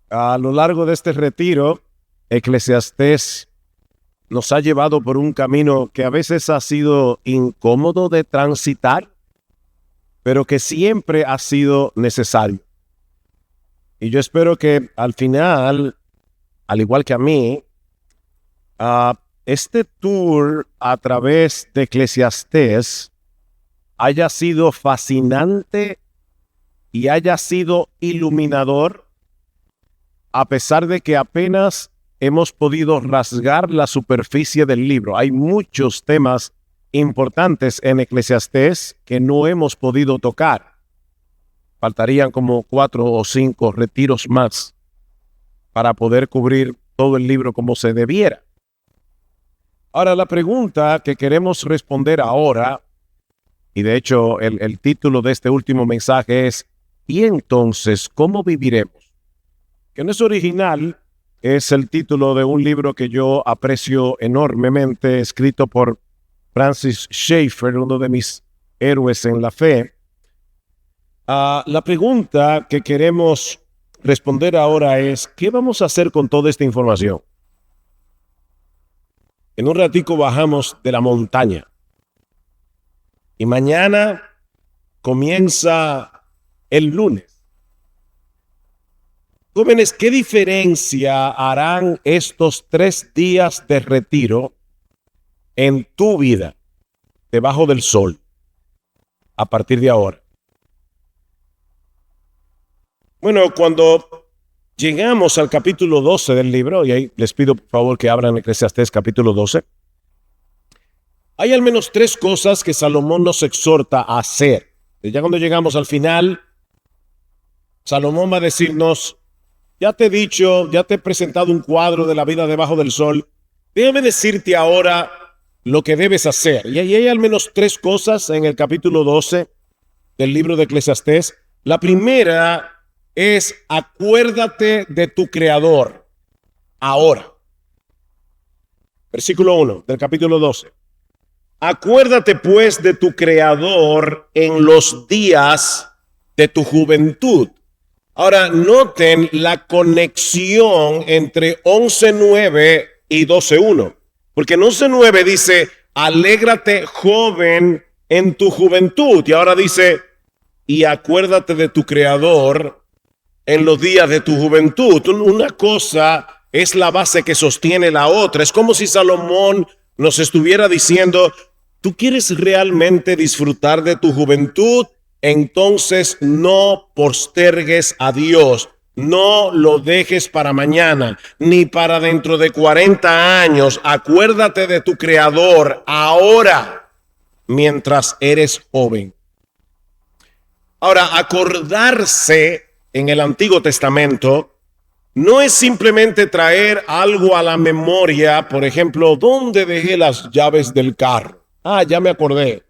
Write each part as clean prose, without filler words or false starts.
A lo largo de este retiro, Eclesiastés nos ha llevado por un camino que a veces ha sido incómodo de transitar, pero que siempre ha sido necesario. Y yo espero que al final, al igual que a mí, este tour a través de Eclesiastés haya sido fascinante y haya sido iluminador, a pesar de que apenas hemos podido rasgar la superficie del libro. Hay muchos temas importantes en Eclesiastés que no hemos podido tocar. Faltarían como 4 o 5 retiros más para poder cubrir todo el libro como se debiera. Ahora, la pregunta que queremos responder ahora, y de hecho el título de este último mensaje es: ¿y entonces cómo viviremos? Que no es original, es el título de un libro que yo aprecio enormemente, escrito por Francis Schaeffer, uno de mis héroes en la fe. La pregunta que queremos responder ahora es: ¿qué vamos a hacer con toda esta información? En un ratico bajamos de la montaña y mañana comienza el lunes. Jóvenes, ¿qué diferencia harán estos 3 días de retiro en tu vida debajo del sol a partir de ahora? Bueno, cuando llegamos al capítulo 12 del libro, y ahí les pido por favor que abran Eclesiastés capítulo 12, hay al menos 3 cosas que Salomón nos exhorta a hacer. Ya cuando llegamos al final, Salomón va a decirnos: ya te he dicho, ya te he presentado un cuadro de la vida debajo del sol, déjame decirte ahora lo que debes hacer. Y ahí hay al menos 3 cosas en el capítulo 12 del libro de Eclesiastés. La primera es: acuérdate de tu Creador ahora. Versículo 1 del capítulo 12. Acuérdate pues de tu Creador en los días de tu juventud. Ahora, noten la conexión entre 11.9 y 12.1. Porque en 11.9 dice: alégrate, joven, en tu juventud. Y ahora dice: y acuérdate de tu Creador en los días de tu juventud. Una cosa es la base que sostiene la otra. Es como si Salomón nos estuviera diciendo: ¿tú quieres realmente disfrutar de tu juventud? Entonces no postergues a Dios. No lo dejes para mañana, ni para dentro de 40 años. Acuérdate de tu Creador ahora, mientras eres joven. Ahora, acordarse en el Antiguo Testamento no es simplemente traer algo a la memoria. Por ejemplo, ¿dónde dejé las llaves del carro? Ya me acordé.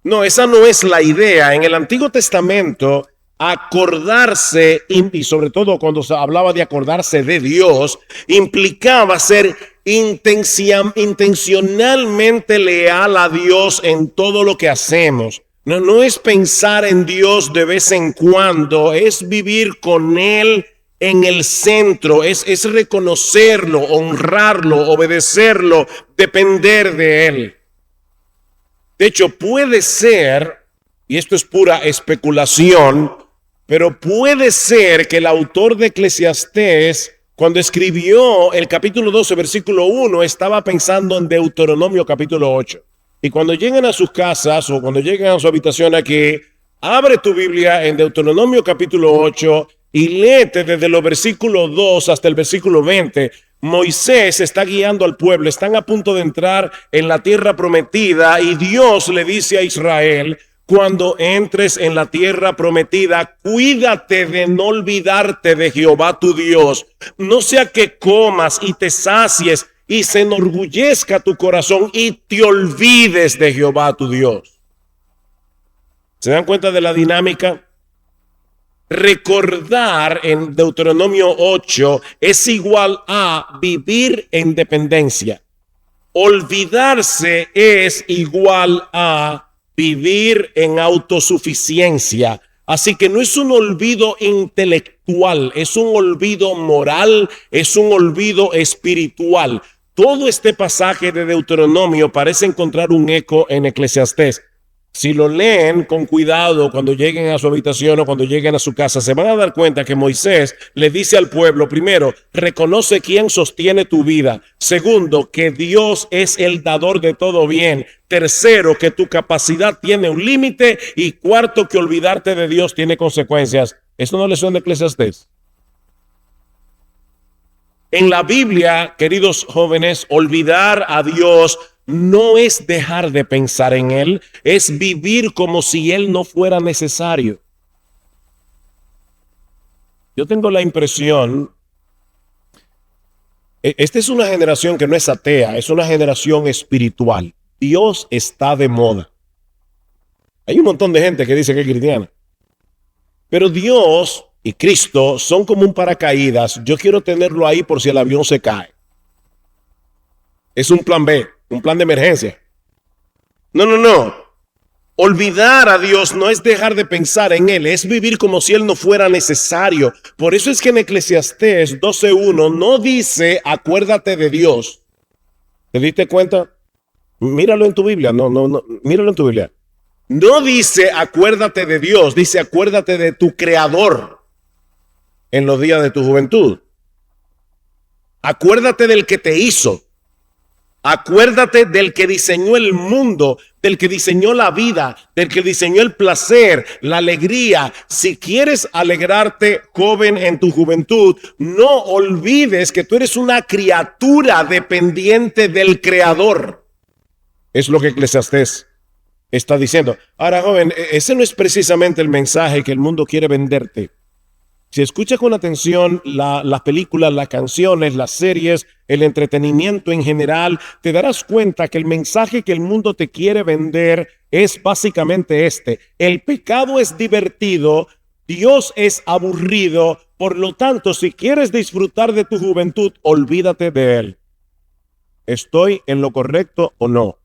No, esa no es la idea. En el Antiguo Testamento, acordarse, y sobre todo cuando se hablaba de acordarse de Dios, implicaba ser intencionalmente leal a Dios en todo lo que hacemos. No es pensar en Dios de vez en cuando, es vivir con Él en el centro, es reconocerlo, honrarlo, obedecerlo, depender de Él. De hecho, puede ser, y esto es pura especulación, pero puede ser que el autor de Eclesiastés, cuando escribió el capítulo 12, versículo 1, estaba pensando en Deuteronomio capítulo 8. Y cuando lleguen a sus casas o cuando lleguen a su habitación aquí, abre tu Biblia en Deuteronomio capítulo 8 y léete desde los versículos 2 hasta el versículo 20. Moisés está guiando al pueblo, están a punto de entrar en la tierra prometida y Dios le dice a Israel: cuando entres en la tierra prometida, cuídate de no olvidarte de Jehová tu Dios, no sea que comas y te sacies y se enorgullezca tu corazón y te olvides de Jehová tu Dios. ¿Se dan cuenta de la dinámica? Recordar en Deuteronomio 8 es igual a vivir en dependencia. Olvidarse es igual a vivir en autosuficiencia. Así que no es un olvido intelectual, es un olvido moral, es un olvido espiritual. Todo este pasaje de Deuteronomio parece encontrar un eco en Eclesiastés. Si lo leen con cuidado cuando lleguen a su habitación o cuando lleguen a su casa, se van a dar cuenta que Moisés le dice al pueblo, primero, reconoce quién sostiene tu vida. Segundo, que Dios es el dador de todo bien. Tercero, que tu capacidad tiene un límite. Y cuarto, que olvidarte de Dios tiene consecuencias. ¿Eso no le suena a Eclesiastés? En la Biblia, queridos jóvenes, olvidar a Dios no es dejar de pensar en Él, es vivir como si Él no fuera necesario. Yo tengo la impresión, esta es una generación que no es atea, es una generación espiritual. Dios está de moda. Hay un montón de gente que dice que es cristiana. Pero Dios y Cristo son como un paracaídas. Yo quiero tenerlo ahí por si el avión se cae. Es un plan B, un plan de emergencia. No. Olvidar a Dios no es dejar de pensar en Él, es vivir como si Él no fuera necesario. Por eso es que en Eclesiastés 12:1 no dice acuérdate de Dios. ¿Te diste cuenta? Míralo en tu Biblia, no, míralo en tu Biblia. No dice acuérdate de Dios, dice acuérdate de tu Creador en los días de tu juventud. Acuérdate del que te hizo. Acuérdate del que diseñó el mundo, del que diseñó la vida, del que diseñó el placer, la alegría. Si quieres alegrarte, joven, en tu juventud, no olvides que tú eres una criatura dependiente del Creador. Es lo que Eclesiastés está diciendo. Ahora, joven, ese no es precisamente el mensaje que el mundo quiere venderte. Si escuchas con atención las películas, las canciones, las series, el entretenimiento en general, te darás cuenta que el mensaje que el mundo te quiere vender es básicamente este. El pecado es divertido, Dios es aburrido, por lo tanto, si quieres disfrutar de tu juventud, olvídate de Él. ¿Estoy en lo correcto o no?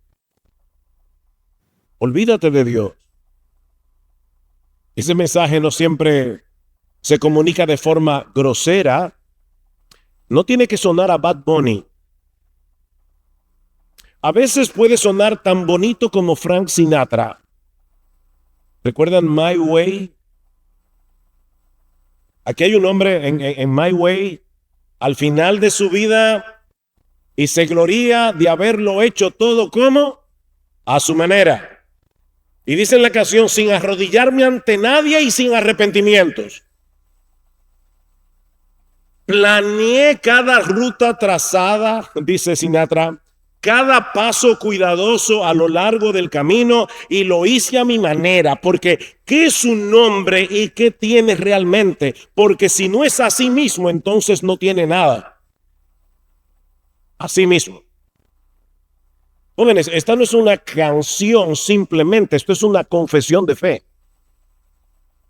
Olvídate de Dios. Ese mensaje no siempre se comunica de forma grosera. No tiene que sonar a Bad Bunny. A veces puede sonar tan bonito como Frank Sinatra. ¿Recuerdan My Way? Aquí hay un hombre en My Way al final de su vida y se gloría de haberlo hecho todo como a su manera. Y dice en la canción, sin arrodillarme ante nadie y sin arrepentimientos. Planeé cada ruta trazada, dice Sinatra, cada paso cuidadoso a lo largo del camino y lo hice a mi manera, porque ¿qué es un nombre y qué tiene realmente? Porque si no es así mismo, entonces no tiene nada. Así mismo. Jóvenes, esta no es una canción simplemente, esto es una confesión de fe.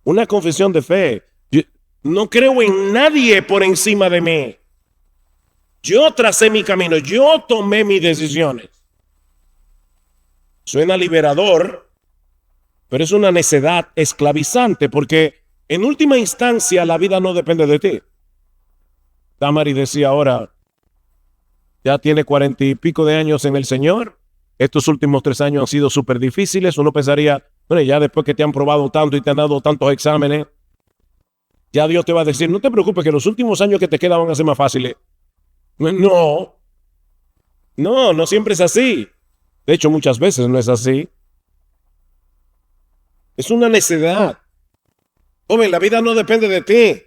Una confesión de fe. No creo en nadie por encima de mí. Yo tracé mi camino, yo tomé mis decisiones. Suena liberador, pero es una necedad esclavizante porque en última instancia la vida no depende de ti. Tamari decía ahora, ya tiene 40 y pico de años en el Señor. Estos últimos 3 años han sido súper difíciles. Uno pensaría, bueno, ya después que te han probado tanto y te han dado tantos exámenes, ya Dios te va a decir, no te preocupes que los últimos años que te quedan van a ser más fáciles. No siempre es así. De hecho, muchas veces no es así. Es una necedad. Joven, la vida no depende de ti.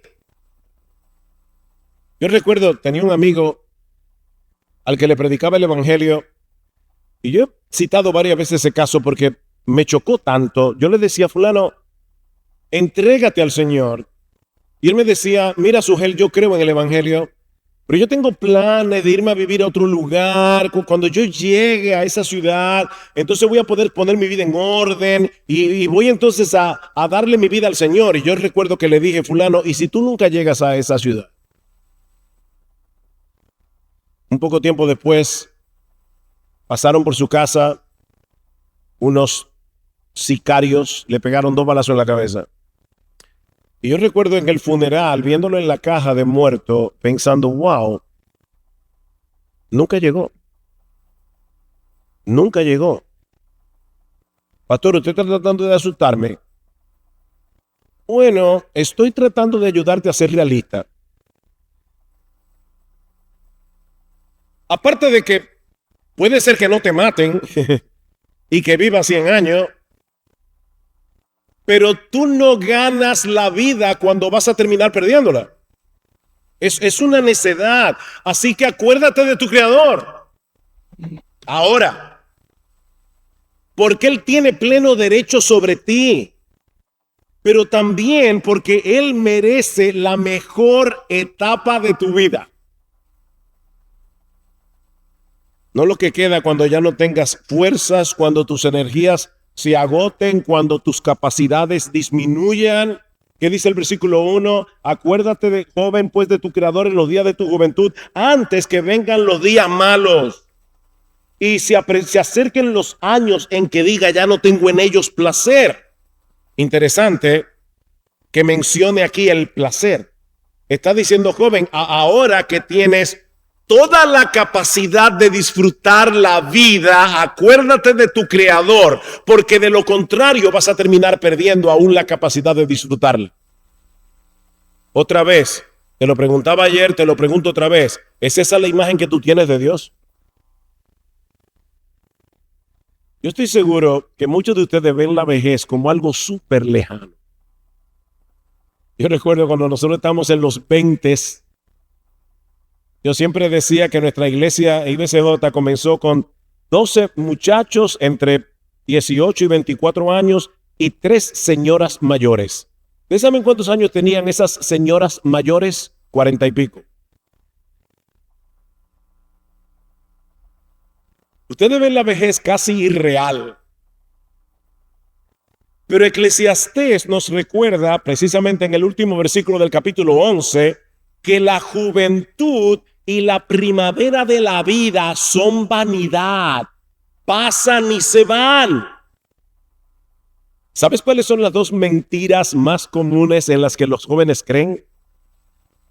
Yo recuerdo, tenía un amigo al que le predicaba el evangelio y yo he citado varias veces ese caso porque me chocó tanto. Yo le decía, fulano, entrégate al Señor. Y él me decía, mira, Sugel, yo creo en el evangelio, pero yo tengo planes de irme a vivir a otro lugar. Cuando yo llegue a esa ciudad, entonces voy a poder poner mi vida en orden y voy entonces a darle mi vida al Señor. Y yo recuerdo que le dije, fulano, ¿y si tú nunca llegas a esa ciudad? Un poco tiempo después, pasaron por su casa unos sicarios, le pegaron 2 balazos en la cabeza. Y yo recuerdo en el funeral, viéndolo en la caja de muerto, pensando, wow, nunca llegó. Nunca llegó. Pastor, ¿usted está tratando de asustarme? Bueno, estoy tratando de ayudarte a ser realista. Aparte de que puede ser que no te maten y que vivas 100 años, pero tú no ganas la vida cuando vas a terminar perdiéndola. Es una necedad. Así que acuérdate de tu Creador. Ahora, porque Él tiene pleno derecho sobre ti, pero también porque Él merece la mejor etapa de tu vida. No lo que queda cuando ya no tengas fuerzas, cuando tus energías se agoten, cuando tus capacidades disminuyan. ¿Qué dice el versículo 1? Acuérdate de joven, pues, de tu Creador en los días de tu juventud, antes que vengan los días malos y se acerquen los años en que diga, ya no tengo en ellos placer. Interesante que mencione aquí el placer. Está diciendo, joven, ahora que tienes toda la capacidad de disfrutar la vida, acuérdate de tu Creador, porque de lo contrario vas a terminar perdiendo aún la capacidad de disfrutarla. Otra vez, te lo preguntaba ayer, te lo pregunto otra vez, ¿es esa la imagen que tú tienes de Dios? Yo estoy seguro que muchos de ustedes ven la vejez como algo súper lejano. Yo recuerdo cuando nosotros estábamos en los 20s, yo siempre decía que nuestra iglesia IBCJ comenzó con 12 muchachos entre 18 y 24 años y 3 señoras mayores. ¿Ustedes saben cuántos años tenían esas señoras mayores? 40 y pico. Ustedes ven la vejez casi irreal. Pero Eclesiastés nos recuerda, precisamente en el último versículo del capítulo 11, que la juventud y la primavera de la vida son vanidad, pasan y se van. ¿Sabes cuáles son las 2 mentiras más comunes en las que los jóvenes creen?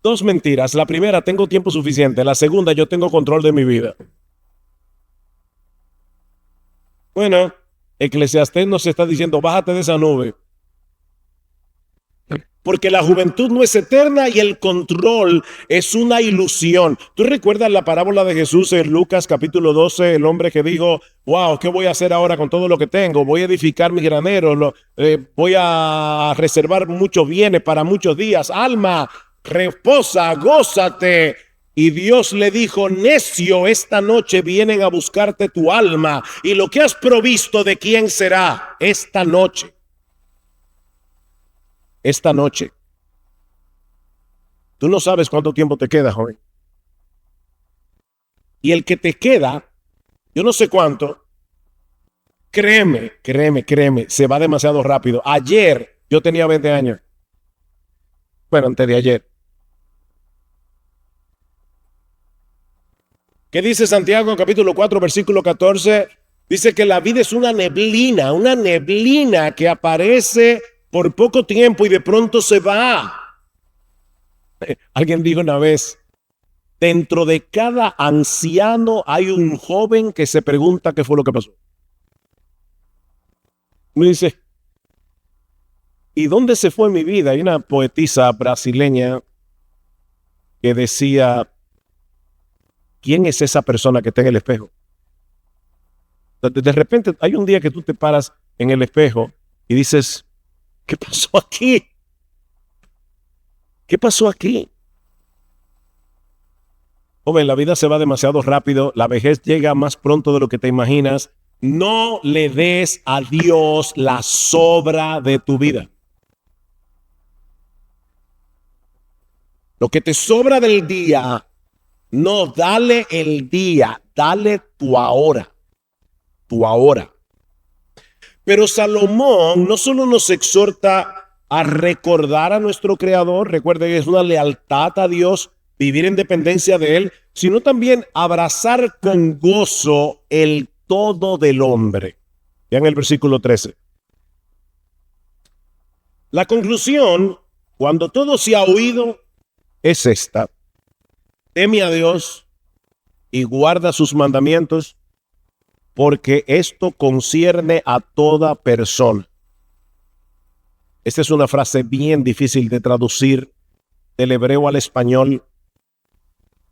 2 mentiras. La primera, tengo tiempo suficiente. La segunda, yo tengo control de mi vida. Bueno, Eclesiastés nos está diciendo, bájate de esa nube. Porque la juventud no es eterna y el control es una ilusión. ¿Tú recuerdas la parábola de Jesús en Lucas capítulo 12? El hombre que dijo, wow, ¿qué voy a hacer ahora con todo lo que tengo? Voy a edificar mis graneros, voy a reservar muchos bienes para muchos días. Alma, reposa, gózate. Y Dios le dijo, necio, esta noche vienen a buscarte tu alma. Y lo que has provisto, ¿de quién será? Esta noche. Esta noche. Tú no sabes cuánto tiempo te queda, joven. Y el que te queda, yo no sé cuánto, créeme, se va demasiado rápido. Ayer yo tenía 20 años. Bueno, antes de ayer. ¿Qué dice Santiago capítulo 4, versículo 14? Dice que la vida es una neblina que aparece por poco tiempo y de pronto se va. Alguien dijo una vez, dentro de cada anciano hay un joven que se pregunta qué fue lo que pasó. Me dice, ¿y dónde se fue mi vida? Hay una poetisa brasileña que decía, ¿quién es esa persona que está en el espejo? De repente hay un día que tú te paras en el espejo y dices, ¿qué pasó aquí? ¿Qué pasó aquí? Joven, la vida se va demasiado rápido, la vejez llega más pronto de lo que te imaginas. No le des a Dios la sobra de tu vida. Lo que te sobra del día, no, dale el día, dale tu ahora. Tu ahora. Pero Salomón no solo nos exhorta a recordar a nuestro Creador, recuerden que es una lealtad a Dios, vivir en dependencia de Él, sino también abrazar con gozo el todo del hombre. Vean el versículo 13. La conclusión cuando todo se ha oído, es esta: teme a Dios y guarda sus mandamientos, porque esto concierne a toda persona. Esta es una frase bien difícil de traducir del hebreo al español,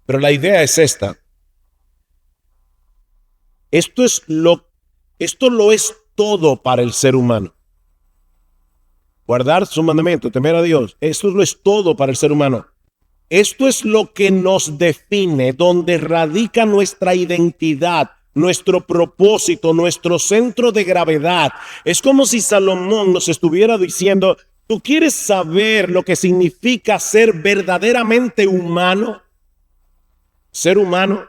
pero la idea es esta. Esto lo es todo para el ser humano. Guardar su mandamiento, temer a Dios, esto lo es todo para el ser humano. Esto es lo que nos define, donde radica nuestra identidad, nuestro propósito, nuestro centro de gravedad. Es como si Salomón nos estuviera diciendo: ¿tú quieres saber lo que significa ser verdaderamente humano? Ser humano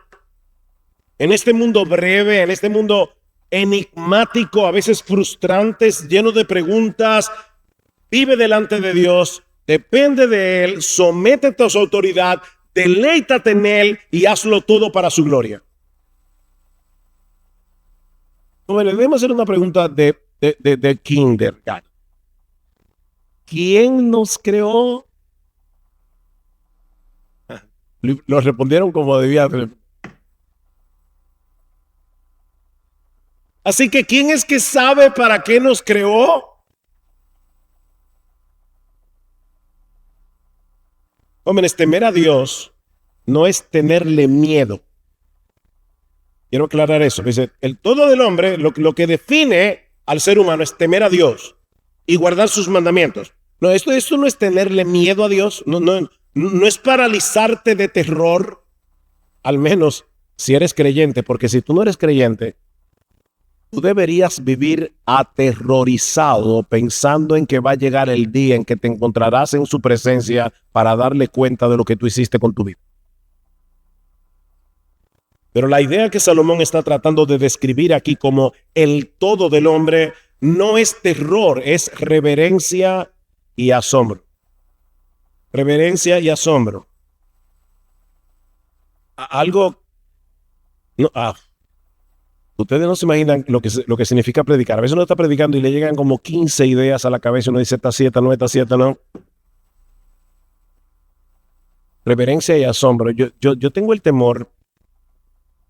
en este mundo breve, en este mundo enigmático, a veces frustrantes, lleno de preguntas. Vive delante de Dios, depende de Él, sométete a su autoridad, deleítate en Él y hazlo todo para su gloria. Bueno, debemos hacer una pregunta de kindergarten. ¿Quién nos creó? Lo respondieron como debía. Así que, ¿quién es que sabe para qué nos creó? Jóvenes, temer a Dios no es tenerle miedo. Quiero aclarar eso. Dice, el todo del hombre, lo que define al ser humano es temer a Dios y guardar sus mandamientos. No, esto no es tenerle miedo a Dios. No es paralizarte de terror, al menos si eres creyente, porque si tú no eres creyente, tú deberías vivir aterrorizado pensando en que va a llegar el día en que te encontrarás en su presencia para darle cuenta de lo que tú hiciste con tu vida. Pero la idea que Salomón está tratando de describir aquí como el todo del hombre no es terror, es reverencia y asombro. Reverencia y asombro. Ustedes no se imaginan lo que significa predicar. A veces uno está predicando y le llegan como 15 ideas a la cabeza. Uno dice, esta siete, no. Reverencia y asombro. Yo tengo el temor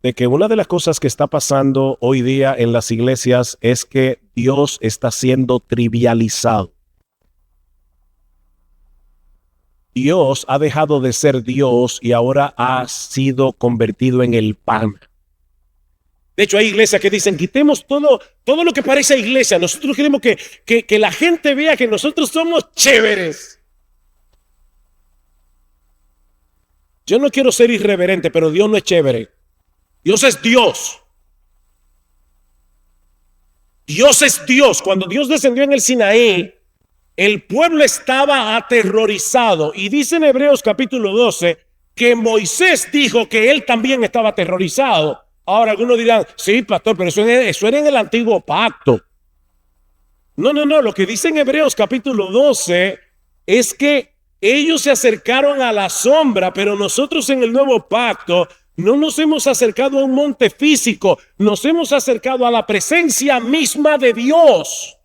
de que una de las cosas que está pasando hoy día en las iglesias es que Dios está siendo trivializado. Dios ha dejado de ser Dios y ahora ha sido convertido en el pan. De hecho, hay iglesias que dicen, quitemos todo lo que parece iglesia. Nosotros queremos que la gente vea que nosotros somos chéveres. Yo no quiero ser irreverente, pero Dios no es chévere. Dios es Dios. Dios es Dios. Cuando Dios descendió en el Sinaí, el pueblo estaba aterrorizado. Y dice en Hebreos capítulo 12 que Moisés dijo que él también estaba aterrorizado. Ahora algunos dirán, sí, pastor, pero eso era en el antiguo pacto. No. Lo que dice en Hebreos capítulo 12 es que ellos se acercaron a la sombra, pero nosotros en el nuevo pacto no nos hemos acercado a un monte físico, nos hemos acercado a la presencia misma de Dios,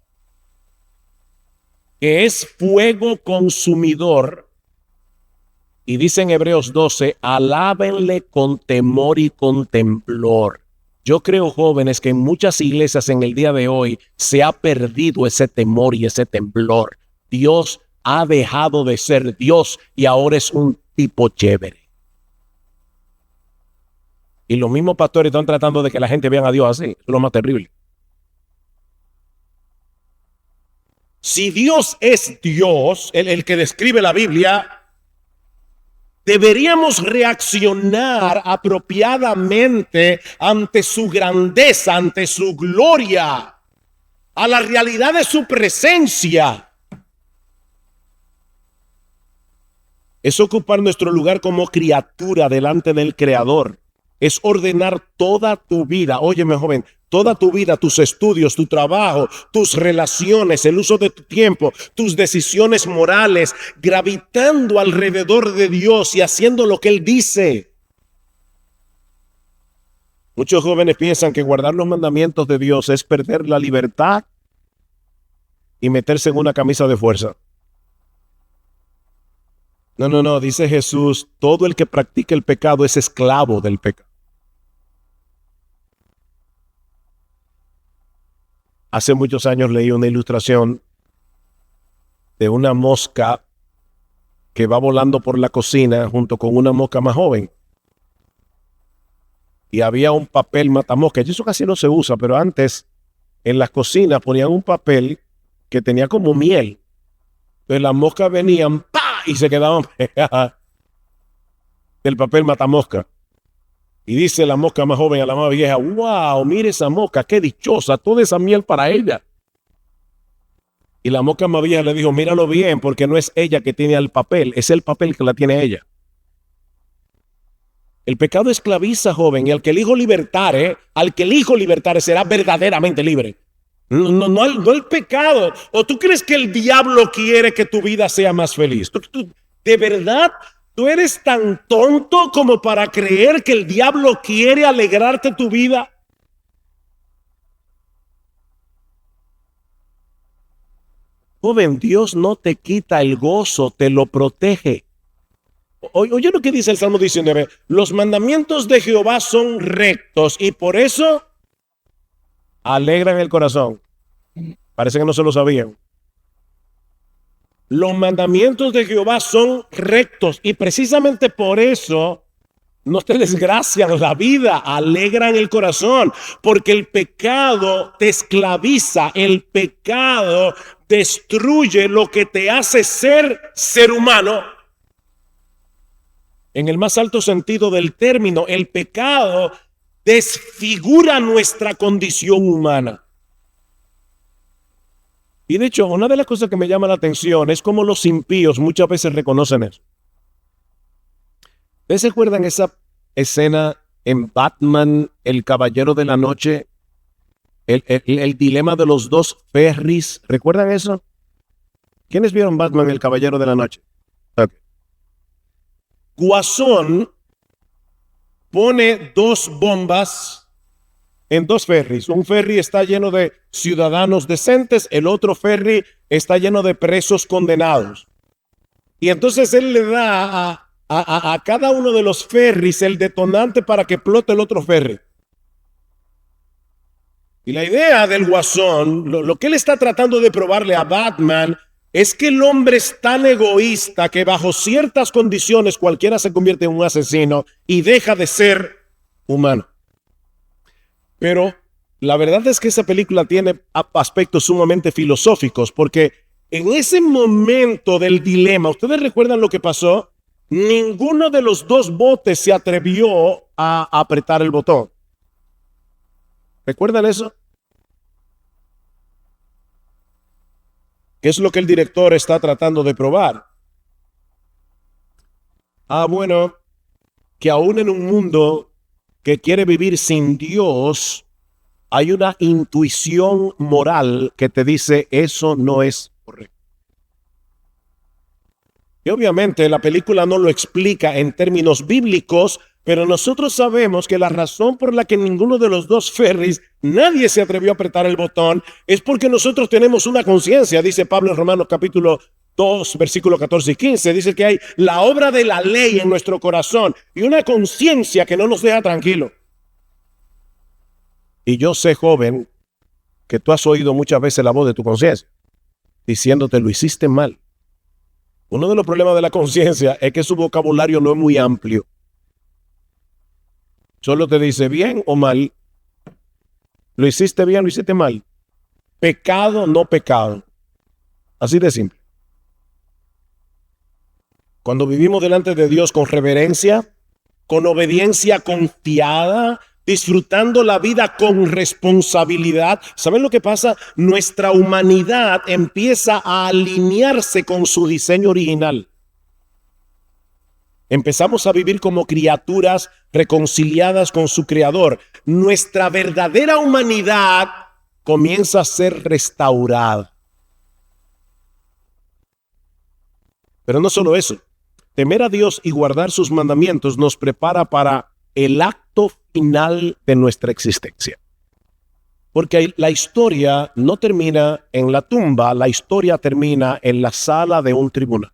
que es fuego consumidor. Y dice en Hebreos 12, alábenle con temor y con temblor. Yo creo, jóvenes, que en muchas iglesias en el día de hoy se ha perdido ese temor y ese temblor. Dios ha dejado de ser Dios y ahora es un tipo chévere. Y los mismos pastores están tratando de que la gente vea a Dios así. Eso es lo más terrible. Si Dios es Dios, el que describe la Biblia, deberíamos reaccionar apropiadamente ante su grandeza, ante su gloria, a la realidad de su presencia. Es ocupar nuestro lugar como criatura delante del Creador. Es ordenar toda tu vida, óyeme joven, toda tu vida, tus estudios, tu trabajo, tus relaciones, el uso de tu tiempo, tus decisiones morales, gravitando alrededor de Dios y haciendo lo que Él dice. Muchos jóvenes piensan que guardar los mandamientos de Dios es perder la libertad y meterse en una camisa de fuerza. No, dice Jesús, todo el que practica el pecado es esclavo del pecado. Hace muchos años leí una ilustración de una mosca que va volando por la cocina junto con una mosca más joven. Y había un papel matamosca. Y eso casi no se usa, pero antes en las cocinas ponían un papel que tenía como miel. Entonces las moscas venían ¡pah! Y se quedaban pegadas del papel matamosca. Y dice la mosca más joven a la más vieja, wow, mire esa mosca, qué dichosa, toda esa miel para ella. Y la mosca más vieja le dijo, míralo bien, porque no es ella que tiene el papel, es el papel que la tiene ella. El pecado esclaviza, joven, y al que elijo libertare, será verdaderamente libre. No el pecado. ¿O tú crees que el diablo quiere que tu vida sea más feliz? ¿De verdad tú eres tan tonto como para creer que el diablo quiere alegrarte tu vida? Joven, Dios no te quita el gozo, te lo protege. Oye lo que dice el Salmo 19. Los mandamientos de Jehová son rectos y por eso alegran el corazón. Parece que no se lo sabían. Los mandamientos de Jehová son rectos y precisamente por eso no te desgracian la vida, alegran el corazón, porque el pecado te esclaviza, el pecado destruye lo que te hace ser humano. En el más alto sentido del término, el pecado desfigura nuestra condición humana. Y de hecho, una de las cosas que me llama la atención es cómo los impíos muchas veces reconocen eso. ¿Ustedes se acuerdan esa escena en Batman, el Caballero de la Noche? El dilema de los dos ferries. ¿Recuerdan eso? ¿Quiénes vieron Batman, el Caballero de la Noche? Okay. Guasón pone dos bombas en dos ferries. Un ferry está lleno de ciudadanos decentes, el otro ferry está lleno de presos condenados. Y entonces él le da a cada uno de los ferries el detonante para que explote el otro ferry. Y la idea del Guasón, lo que él está tratando de probarle a Batman, es que el hombre es tan egoísta que bajo ciertas condiciones cualquiera se convierte en un asesino y deja de ser humano. Pero la verdad es que esa película tiene aspectos sumamente filosóficos, porque en ese momento del dilema, ¿ustedes recuerdan lo que pasó? Ninguno de los dos botes se atrevió a apretar el botón. ¿Recuerdan eso? ¿Qué es lo que el director está tratando de probar? Bueno, que aún en un mundo que quiere vivir sin Dios, hay una intuición moral que te dice eso no es correcto. Y obviamente la película no lo explica en términos bíblicos, pero nosotros sabemos que la razón por la que ninguno de los dos ferries, nadie se atrevió a apretar el botón, es porque nosotros tenemos una conciencia, dice Pablo en Romanos capítulo 2, versículo 14 y 15, dice que hay la obra de la ley en nuestro corazón y una conciencia que no nos deja tranquilos. Y yo sé, joven, que tú has oído muchas veces la voz de tu conciencia, diciéndote lo hiciste mal. Uno de los problemas de la conciencia es que su vocabulario no es muy amplio. Solo te dice bien o mal. Lo hiciste bien, lo hiciste mal. Pecado, no pecado. Así de simple. Cuando vivimos delante de Dios con reverencia, con obediencia confiada, disfrutando la vida con responsabilidad, ¿saben lo que pasa? Nuestra humanidad empieza a alinearse con su diseño original. Empezamos a vivir como criaturas reconciliadas con su Creador. Nuestra verdadera humanidad comienza a ser restaurada. Pero no solo eso. Temer a Dios y guardar sus mandamientos nos prepara para el acto final de nuestra existencia. Porque la historia no termina en la tumba, la historia termina en la sala de un tribunal.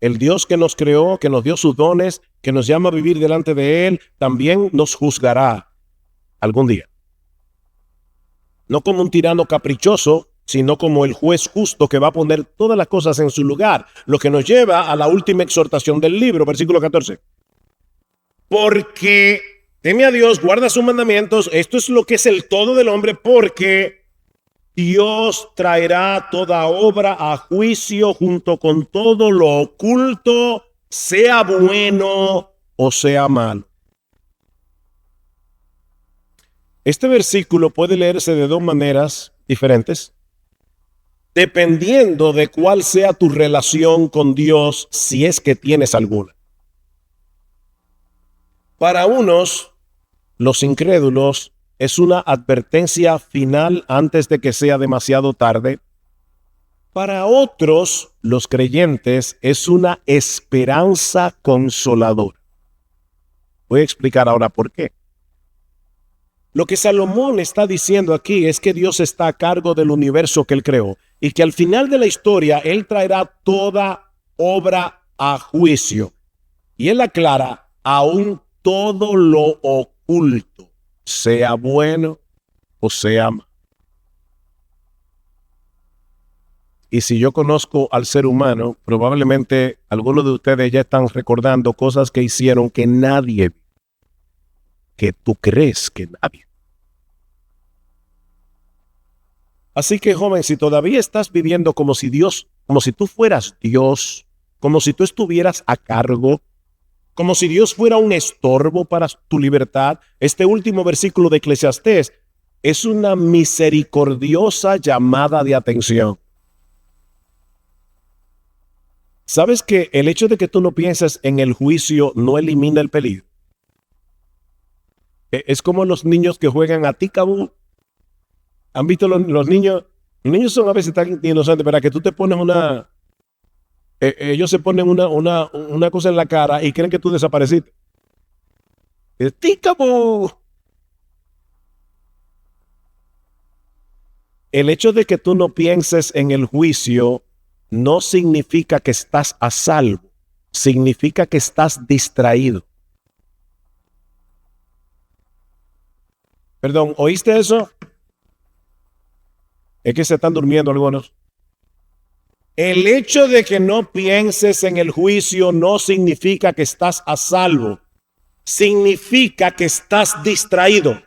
el Dios que nos creó, que nos dio sus dones, que nos llama a vivir delante de Él, también nos juzgará algún día. No como un tirano caprichoso, sino como el juez justo que va a poner todas las cosas en su lugar. Lo que nos lleva a la última exhortación del libro, versículo 14. Porque teme a Dios, guarda sus mandamientos. Esto es lo que es el todo del hombre, porque Dios traerá toda obra a juicio junto con todo lo oculto, sea bueno o sea malo. Este versículo puede leerse de dos maneras diferentes, dependiendo de cuál sea tu relación con Dios, si es que tienes alguna. Para unos, los incrédulos, es una advertencia final antes de que sea demasiado tarde. Para otros, los creyentes, es una esperanza consoladora. Voy a explicar ahora por qué. Lo que Salomón está diciendo aquí es que Dios está a cargo del universo que Él creó y que al final de la historia Él traerá toda obra a juicio. Y Él aclara, aún todo lo oculto, sea bueno o sea malo. Y si yo conozco al ser humano, probablemente algunos de ustedes ya están recordando cosas que hicieron que nadie, que tú crees que nadie. Así que, joven, si todavía estás viviendo como si Dios, como si tú fueras Dios, como si tú estuvieras a cargo, como si Dios fuera un estorbo para tu libertad, este último versículo de Eclesiastés es una misericordiosa llamada de atención. ¿Sabes que el hecho de que tú no pienses en el juicio no elimina el peligro? Es como los niños que juegan a ticabú. ¿Han visto los niños? Los niños son a veces tan inocentes, para que tú te pones ellos se ponen una cosa en la cara y creen que tú desapareciste. ¡Ticabú! El hecho de que tú no pienses en el juicio no significa que estás a salvo, significa que estás distraído. Perdón, ¿oíste eso? Es que se están durmiendo algunos. El hecho de que no pienses en el juicio no significa que estás a salvo, significa que estás distraído.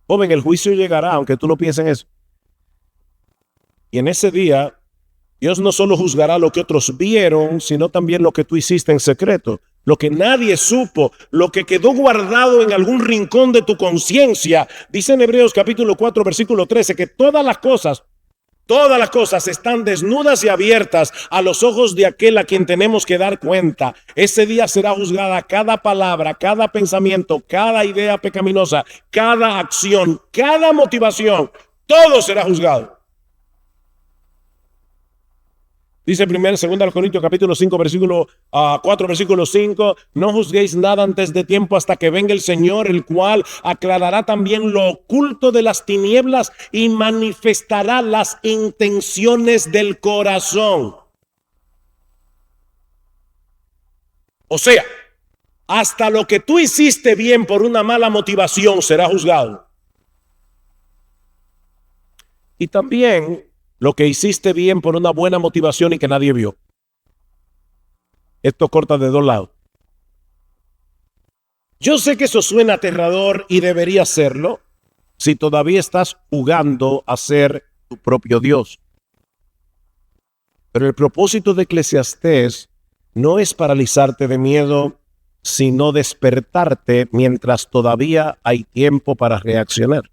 Joven, el juicio llegará aunque tú no pienses en eso. Y en ese día, Dios no solo juzgará lo que otros vieron, sino también lo que tú hiciste en secreto, lo que nadie supo, lo que quedó guardado en algún rincón de tu conciencia. Dice en Hebreos capítulo 4, versículo 13, que todas las cosas están desnudas y abiertas a los ojos de aquel a quien tenemos que dar cuenta. Ese día será juzgada cada palabra, cada pensamiento, cada idea pecaminosa, cada acción, cada motivación. Todo será juzgado. Dice 2 Corintios capítulo 5, versículo 4, versículo 5, no juzguéis nada antes de tiempo hasta que venga el Señor, el cual aclarará también lo oculto de las tinieblas y manifestará las intenciones del corazón. O sea, hasta lo que tú hiciste bien por una mala motivación será juzgado. Y también lo que hiciste bien por una buena motivación y que nadie vio. Esto corta de dos lados. Yo sé que eso suena aterrador y debería serlo si todavía estás jugando a ser tu propio Dios. Pero el propósito de Eclesiastés no es paralizarte de miedo, sino despertarte mientras todavía hay tiempo para reaccionar.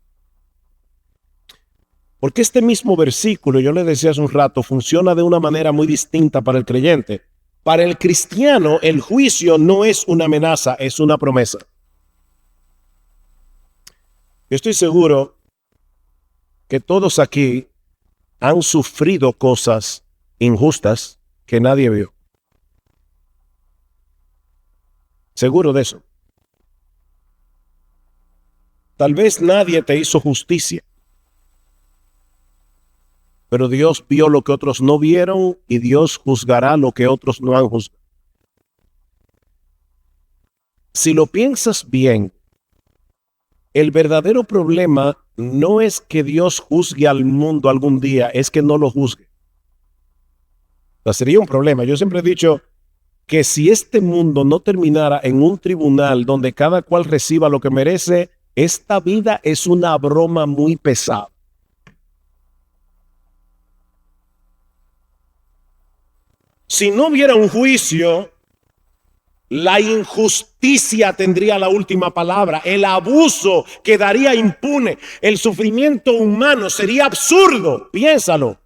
Porque este mismo versículo, yo le decía hace un rato, funciona de una manera muy distinta para el creyente. Para el cristiano, el juicio no es una amenaza, es una promesa. Yo estoy seguro que todos aquí han sufrido cosas injustas que nadie vio. Seguro de eso. Tal vez nadie te hizo justicia. pero Dios vio lo que otros no vieron y Dios juzgará lo que otros no han juzgado. Si lo piensas bien, el verdadero problema no es que Dios juzgue al mundo algún día, es que no lo juzgue. O sea, sería un problema. Yo siempre he dicho que si este mundo no terminara en un tribunal donde cada cual reciba lo que merece, esta vida es una broma muy pesada. Si no hubiera un juicio, la injusticia tendría la última palabra, el abuso quedaría impune, el sufrimiento humano sería absurdo, piénsalo.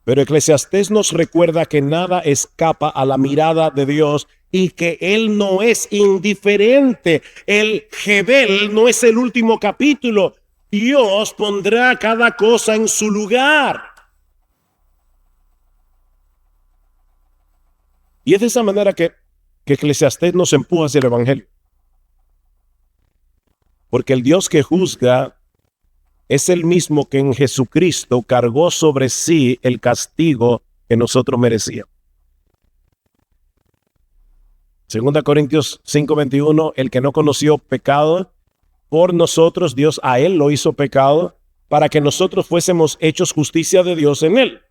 Pero Eclesiastés nos recuerda que nada escapa a la mirada de Dios y que Él no es indiferente. El Jebel no es el último capítulo. Dios pondrá cada cosa en su lugar. Y es de esa manera que Eclesiastés nos empuja hacia el Evangelio. Porque el Dios que juzga es el mismo que en Jesucristo cargó sobre sí el castigo que nosotros merecíamos. 2 Corintios 5:21, el que no conoció pecado, por nosotros Dios a él lo hizo pecado, para que nosotros fuésemos hechos justicia de Dios en él.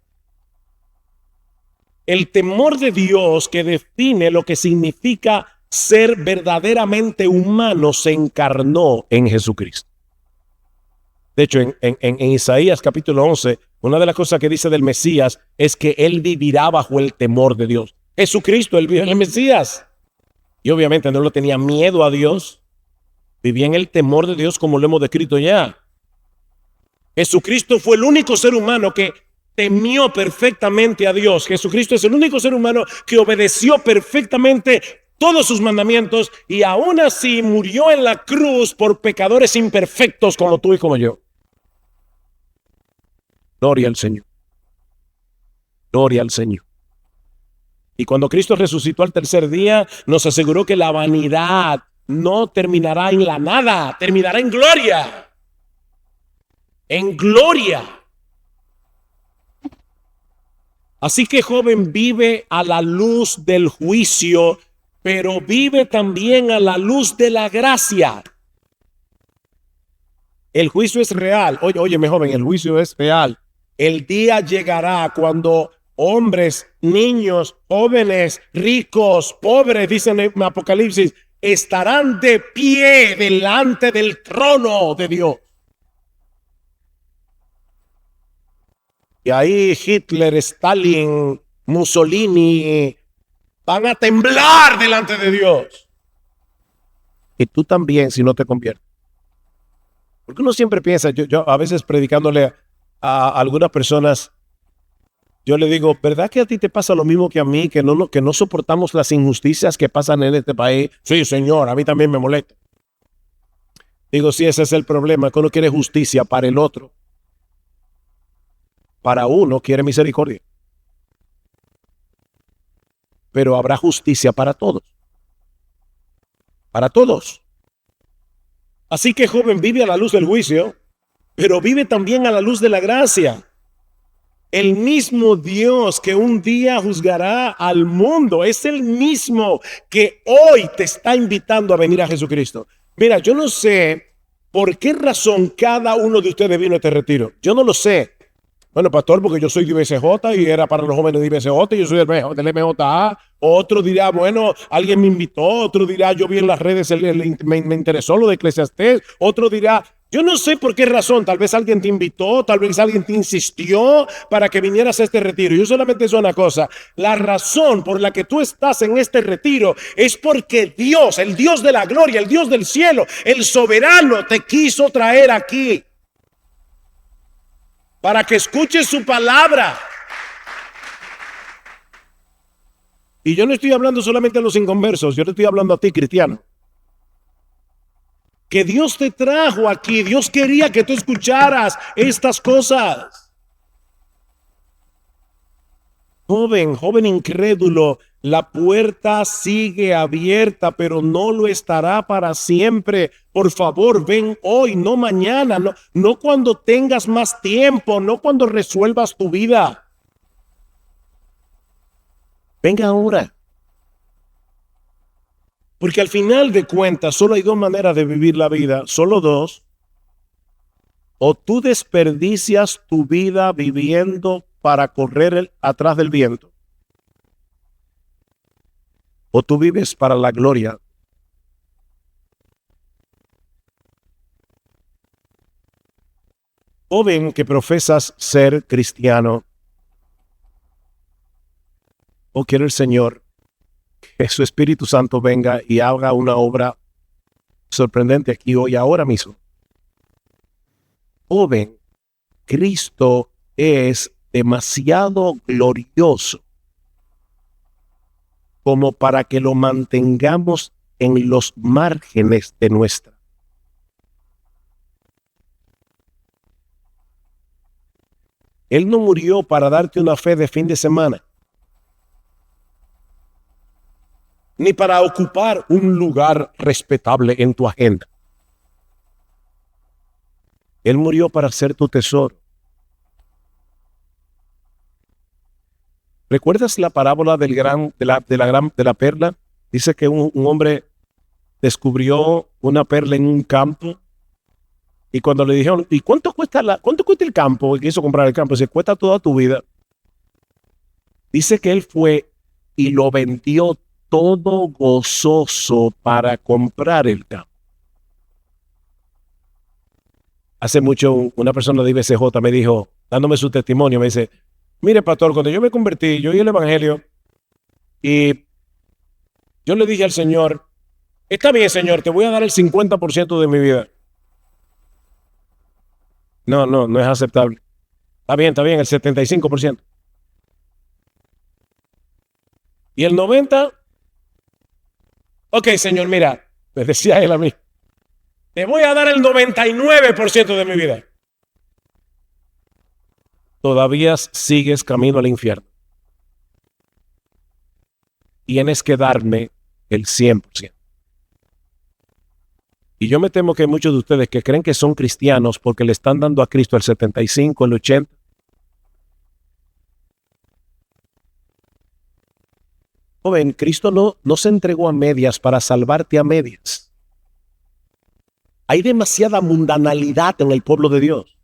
El temor de Dios que define lo que significa ser verdaderamente humano se encarnó en Jesucristo. De hecho, en Isaías capítulo 11, una de las cosas que dice del Mesías es que él vivirá bajo el temor de Dios. Jesucristo, él vive en el Mesías. Y obviamente no le tenía miedo a Dios. Vivía en el temor de Dios como lo hemos descrito ya. Jesucristo fue el único ser humano que temió perfectamente a Dios. Jesucristo es el único ser humano que obedeció perfectamente todos sus mandamientos y aún así murió en la cruz por pecadores imperfectos como tú y como yo. Gloria al Señor. Gloria al Señor. Y cuando Cristo resucitó al tercer día, nos aseguró que la vanidad no terminará en la nada, terminará en gloria. En gloria. Así que, joven, vive a la luz del juicio, pero vive también a la luz de la gracia. El juicio es real. Óyeme, joven, el juicio es real. El día llegará cuando hombres, niños, jóvenes, ricos, pobres, dicen en Apocalipsis, estarán de pie delante del trono de Dios. Y ahí Hitler, Stalin, Mussolini van a temblar delante de Dios. Y tú también, si no te conviertes. Porque uno siempre piensa, yo a veces predicándole a algunas personas, yo le digo, ¿verdad que a ti te pasa lo mismo que a mí, que no soportamos las injusticias que pasan en este país? Sí, señor, a mí también me molesta. Digo, sí, ese es el problema, que uno quiere justicia para el otro. Para uno quiere misericordia. Pero habrá justicia para todos. Para todos. Así que, joven, vive a la luz del juicio, pero vive también a la luz de la gracia. El mismo Dios que un día juzgará al mundo es el mismo que hoy te está invitando a venir a Jesucristo. Mira, yo no sé por qué razón cada uno de ustedes vino a este retiro. Yo no lo sé. Bueno, pastor, porque yo soy de IBCJ y era para los jóvenes de IBCJ y yo soy del MJA. Otro dirá, bueno, alguien me invitó. Otro dirá, yo vi en las redes, me interesó lo de Eclesiastés. Otro dirá, yo no sé por qué razón. Tal vez alguien te invitó, tal vez alguien te insistió para que vinieras a este retiro. Yo solamente sé una cosa. La razón por la que tú estás en este retiro es porque Dios, el Dios de la gloria, el Dios del cielo, el soberano, te quiso traer aquí. Para que escuches su palabra. Y yo no estoy hablando solamente a los inconversos, yo te estoy hablando a ti, cristiano. Que Dios te trajo aquí, Dios quería que tú escucharas estas cosas. Joven incrédulo, la puerta sigue abierta, pero no lo estará para siempre. Por favor, ven hoy, no mañana, no cuando tengas más tiempo, no cuando resuelvas tu vida. Venga ahora. Porque al final de cuentas, solo hay dos maneras de vivir la vida, solo dos. O tú desperdicias tu vida viviendo para correr atrás del viento, o tú vives para la gloria. Joven que profesas ser cristiano, o quiere el Señor que su Espíritu Santo venga y haga una obra sorprendente aquí hoy, ahora mismo. Joven, Cristo es demasiado glorioso como para que lo mantengamos en los márgenes de nuestra. Él no murió para darte una fe de fin de semana, ni para ocupar un lugar respetable en tu agenda. Él murió para ser tu tesoro. ¿Recuerdas la parábola de la perla? Dice que un hombre descubrió una perla en un campo, y cuando le dijeron, ¿y cuánto cuesta el campo? Y quiso comprar el campo, se cuesta toda tu vida. Dice que él fue y lo vendió todo gozoso para comprar el campo. Hace mucho una persona de IBCJ me dijo, dándome su testimonio, me dice, mire pastor, cuando yo me convertí, yo oí el evangelio y yo le dije al Señor, está bien Señor, te voy a dar el 50% de mi vida. No es aceptable. Está bien, el 75%. ¿Y el 90%? Ok, Señor, mira, me decía él a mí, te voy a dar el 99% de mi vida. Todavía sigues camino al infierno. Tienes que darme el 100%. Y yo me temo que hay muchos de ustedes que creen que son cristianos porque le están dando a Cristo el 75, el 80%. Joven, Cristo no se entregó a medias para salvarte a medias. Hay demasiada mundanalidad en el pueblo de Dios.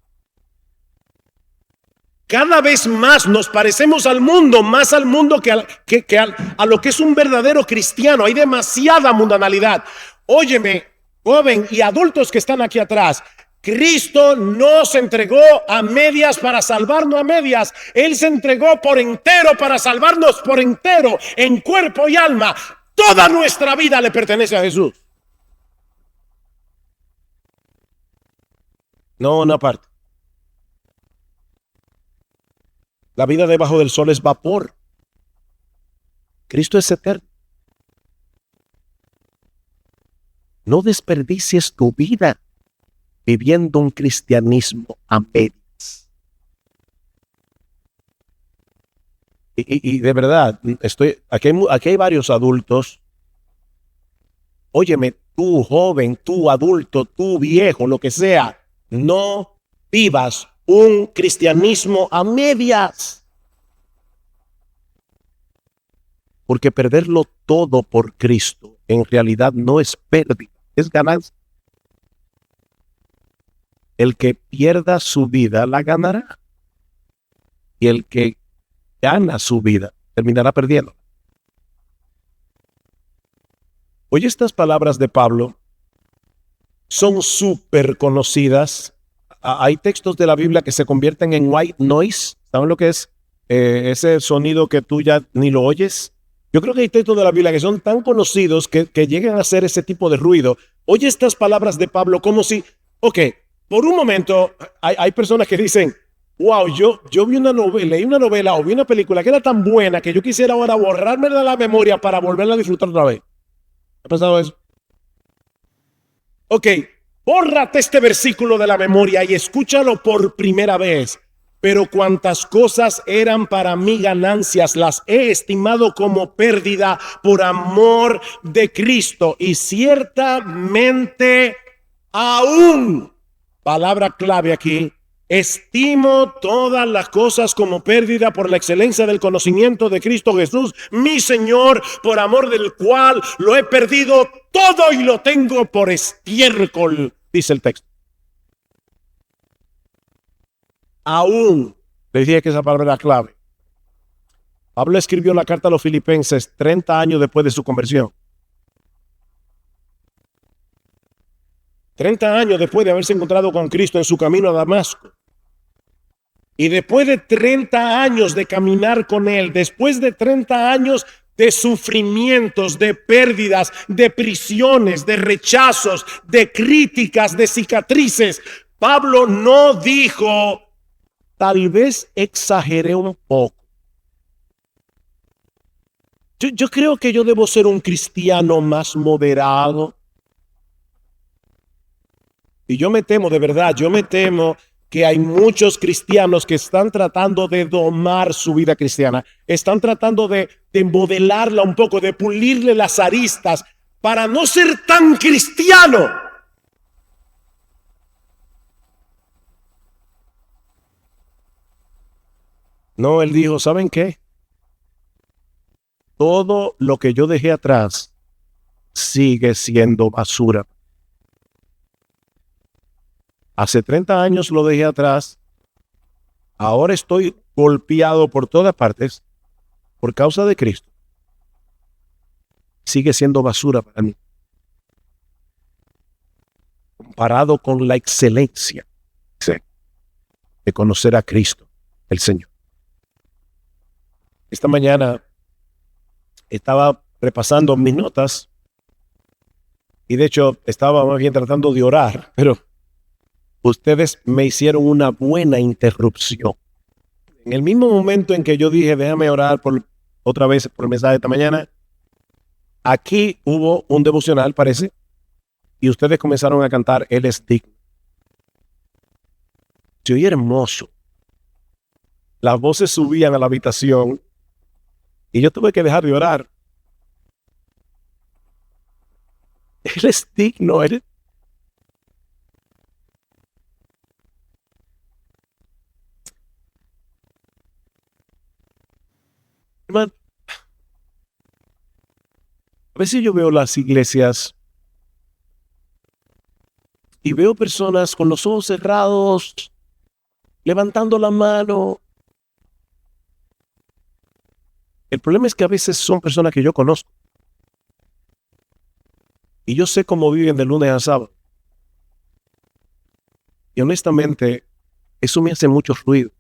Cada vez más nos parecemos al mundo, más al mundo que a lo que es un verdadero cristiano. Hay demasiada mundanalidad. Óyeme, joven y adultos que están aquí atrás, Cristo no se entregó a medias para salvarnos a medias. Él se entregó por entero para salvarnos por entero, en cuerpo y alma. Toda nuestra vida le pertenece a Jesús. No una parte. La vida debajo del sol es vapor. Cristo es eterno. No desperdicies tu vida viviendo un cristianismo a medias. Y de verdad, aquí hay varios adultos. Óyeme, tú joven, tú adulto, tú viejo, lo que sea, no vivas un cristianismo a medias. Porque perderlo todo por Cristo en realidad no es pérdida, es ganancia. El que pierda su vida la ganará. Y el que gana su vida terminará perdiendo. Oye, estas palabras de Pablo son súper conocidas. Hay textos de la Biblia que se convierten en white noise. ¿Saben lo que es? Ese sonido que tú ya ni lo oyes. Yo creo que hay textos de la Biblia que son tan conocidos que llegan a hacer ese tipo de ruido. Oye estas palabras de Pablo como si, ok, por un momento hay personas que dicen, wow, yo vi una novela, leí una novela o vi una película que era tan buena que yo quisiera ahora borrarme de la memoria para volverla a disfrutar otra vez. ¿Ha pasado eso? Ok, bórrate este versículo de la memoria y escúchalo por primera vez. pero cuantas cosas eran para mí ganancias, las he estimado como pérdida por amor de Cristo. Y ciertamente aún, palabra clave aquí, estimo todas las cosas como pérdida por la excelencia del conocimiento de Cristo Jesús, mi Señor, por amor del cual lo he perdido todo y lo tengo por estiércol, dice el texto. Aún, le dije que esa palabra era clave. Pablo escribió la carta a los Filipenses 30 años después de su conversión. 30 años después de haberse encontrado con Cristo en su camino a Damasco. Y después de 30 años de caminar con Él, después de 30 años de sufrimientos, de pérdidas, de prisiones, de rechazos, de críticas, de cicatrices, Pablo no dijo, tal vez exageré un poco. Yo creo que yo debo ser un cristiano más moderado. Y yo me temo, de verdad, yo me temo que hay muchos cristianos que están tratando de domar su vida cristiana. Están tratando de modelarla un poco, de pulirle las aristas para no ser tan cristiano. No, él dijo, ¿saben qué? Todo lo que yo dejé atrás sigue siendo basura. Hace 30 años lo dejé atrás. Ahora estoy golpeado por todas partes por causa de Cristo. Sigue siendo basura para mí, comparado con la excelencia de conocer a Cristo, el Señor. Esta mañana estaba repasando mis notas y de hecho estaba más bien tratando de orar, pero ustedes me hicieron una buena interrupción. En el mismo momento en que yo dije, déjame orar otra vez por el mensaje de esta mañana, aquí hubo un devocional, parece, y ustedes comenzaron a cantar Él es digno. Se oía hermoso. Las voces subían a la habitación y yo tuve que dejar de orar. Él es digno. Hermano, a veces yo veo las iglesias y veo personas con los ojos cerrados, levantando la mano. El problema es que a veces son personas que yo conozco. Y yo sé cómo viven de lunes a sábado. Y honestamente, eso me hace mucho ruido.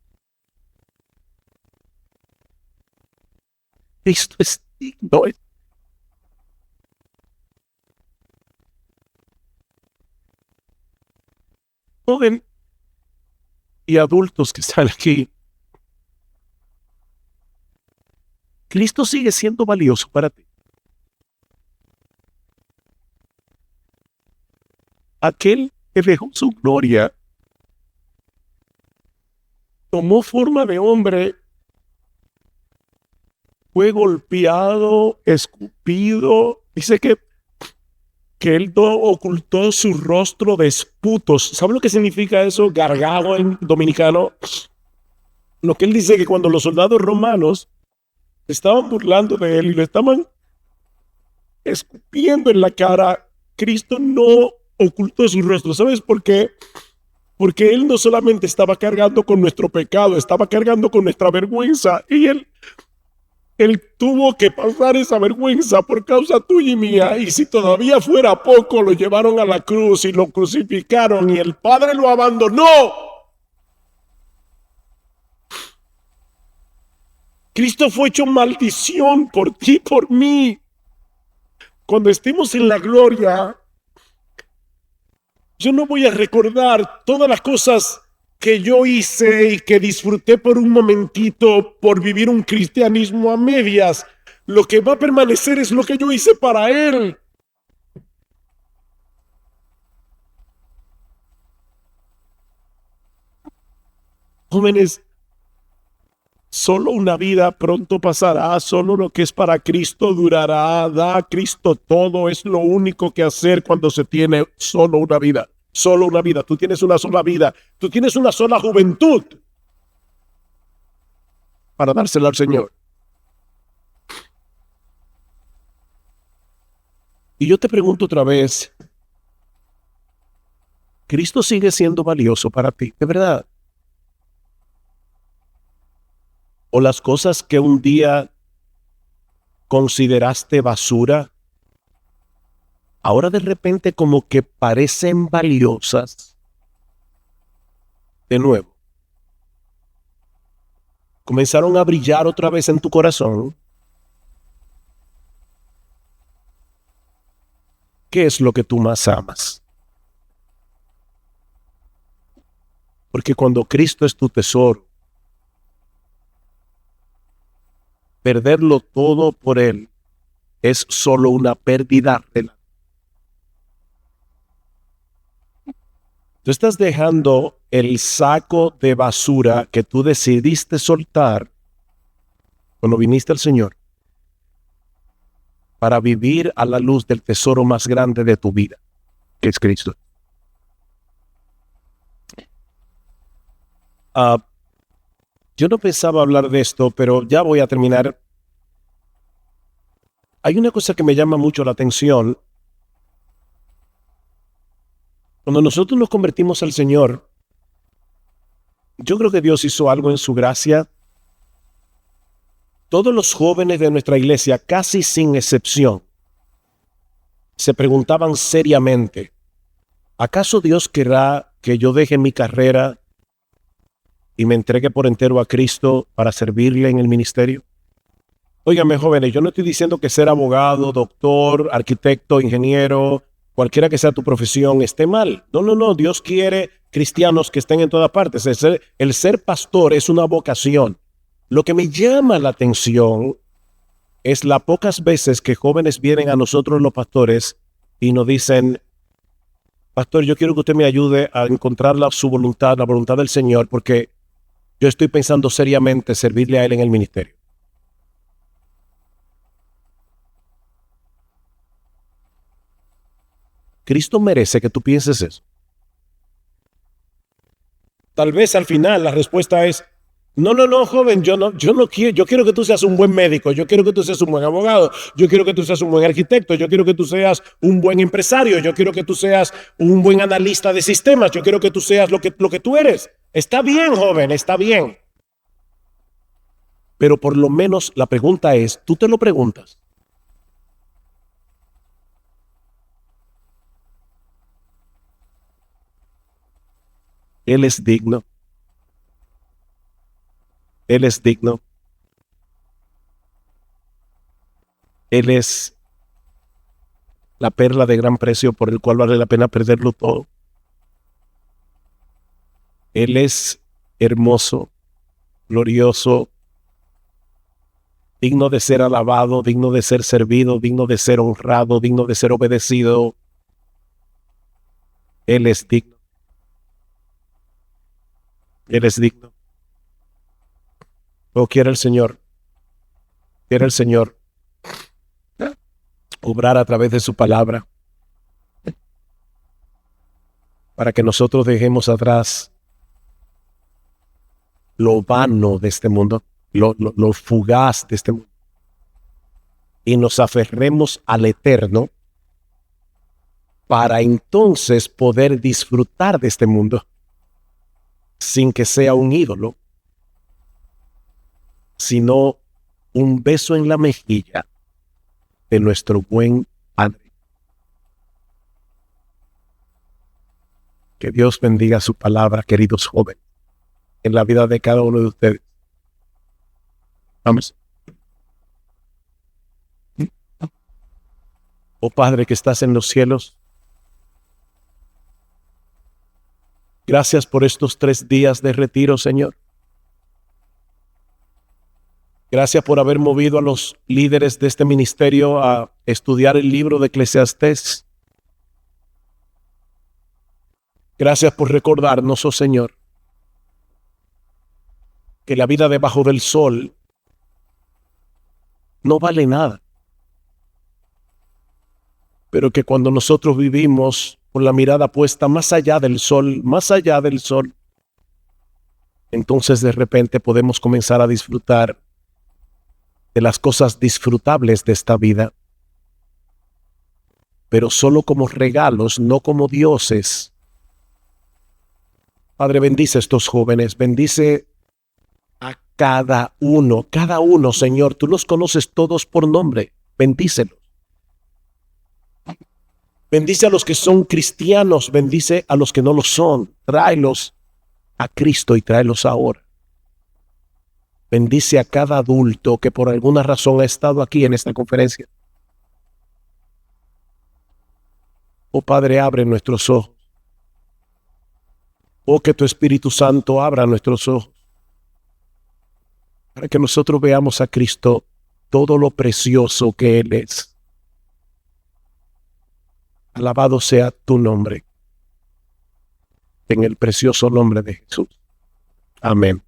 Cristo es digno. Joven y adultos que están aquí, Cristo sigue siendo valioso para ti. Aquel que dejó su gloria, tomó forma de hombre, fue golpeado, escupido. Dice que él no ocultó su rostro de esputos. ¿Sabe lo que significa eso? Gargado en dominicano. Lo que él dice que cuando los soldados romanos estaban burlando de él y lo estaban escupiendo en la cara, Cristo no ocultó su rostro. ¿Sabes por qué? Porque Él no solamente estaba cargando con nuestro pecado, estaba cargando con nuestra vergüenza. Y Él tuvo que pasar esa vergüenza por causa tuya y mía. Y si todavía fuera poco, lo llevaron a la cruz y lo crucificaron y el Padre lo abandonó. Cristo fue hecho maldición por ti y por mí. Cuando estemos en la gloria, yo no voy a recordar todas las cosas que yo hice y que disfruté por un momentito por vivir un cristianismo a medias. Lo que va a permanecer es lo que yo hice para Él. Jóvenes, Solo una vida pronto pasará, solo lo que es para Cristo durará. Da a Cristo todo, es lo único que hacer cuando se tiene solo una vida. Solo una vida, tú tienes una sola vida, tú tienes una sola juventud para dársela al Señor. Y yo te pregunto otra vez, ¿Cristo sigue siendo valioso para ti, de verdad? ¿O las cosas que un día consideraste basura, ahora de repente como que parecen valiosas de nuevo? Comenzaron a brillar otra vez en tu corazón. ¿Qué es lo que tú más amas? Porque cuando Cristo es tu tesoro, perderlo todo por Él es solo una pérdida. Tú estás dejando el saco de basura que tú decidiste soltar cuando viniste al Señor para vivir a la luz del tesoro más grande de tu vida, que es Cristo. Yo no pensaba hablar de esto, pero ya voy a terminar. Hay una cosa que me llama mucho la atención. Cuando nosotros nos convertimos al Señor, yo creo que Dios hizo algo en su gracia. Todos los jóvenes de nuestra iglesia, casi sin excepción, se preguntaban seriamente, ¿acaso Dios querrá que yo deje mi carrera y me entregue por entero a Cristo para servirle en el ministerio? Óigame, jóvenes, yo no estoy diciendo que ser abogado, doctor, arquitecto, ingeniero, cualquiera que sea tu profesión, esté mal. No, no, no. Dios quiere cristianos que estén en todas partes. El ser pastor es una vocación. Lo que me llama la atención es las pocas veces que jóvenes vienen a nosotros los pastores y nos dicen, pastor, yo quiero que usted me ayude a encontrar su voluntad, la voluntad del Señor, porque yo estoy pensando seriamente servirle a Él en el ministerio. Cristo merece que tú pienses eso. Tal vez al final la respuesta es, no, no, no, joven, yo no quiero, yo quiero que tú seas un buen médico, yo quiero que tú seas un buen abogado, yo quiero que tú seas un buen arquitecto, yo quiero que tú seas un buen empresario, yo quiero que tú seas un buen analista de sistemas, yo quiero que tú seas lo que tú eres. Está bien, joven, está bien. Pero por lo menos la pregunta es, tú te lo preguntas. Él es digno. Él es digno. Él es la perla de gran precio por el cual vale la pena perderlo todo. Él es hermoso, glorioso, digno de ser alabado, digno de ser servido, digno de ser honrado, digno de ser obedecido. Él es digno. Él es digno. Oh, quiere el Señor obrar a través de su palabra para que nosotros dejemos atrás lo vano de este mundo, lo fugaz de este mundo, y nos aferremos al eterno para entonces poder disfrutar de este mundo sin que sea un ídolo, sino un beso en la mejilla de nuestro buen Padre. Que Dios bendiga su palabra, queridos jóvenes, en la vida de cada uno de ustedes. Vamos. Oh Padre que estás en los cielos, gracias por estos 3 días de retiro, Señor. Gracias por haber movido a los líderes de este ministerio a estudiar el libro de Eclesiastés. Gracias por recordarnos, oh Señor, que la vida debajo del sol no vale nada, pero que cuando nosotros vivimos con la mirada puesta más allá del sol, entonces de repente podemos comenzar a disfrutar de las cosas disfrutables de esta vida, pero solo como regalos, no como dioses. Padre, bendice a estos jóvenes, bendice a cada uno, Señor, tú los conoces todos por nombre, bendícelos. Bendice a los que son cristianos, bendice a los que no lo son, tráelos a Cristo y tráelos ahora. Bendice a cada adulto que por alguna razón ha estado aquí en esta conferencia. Oh Padre, abre nuestros ojos. Oh, que tu Espíritu Santo abra nuestros ojos para que nosotros veamos a Cristo todo lo precioso que Él es. Alabado sea tu nombre, en el precioso nombre de Jesús. Amén.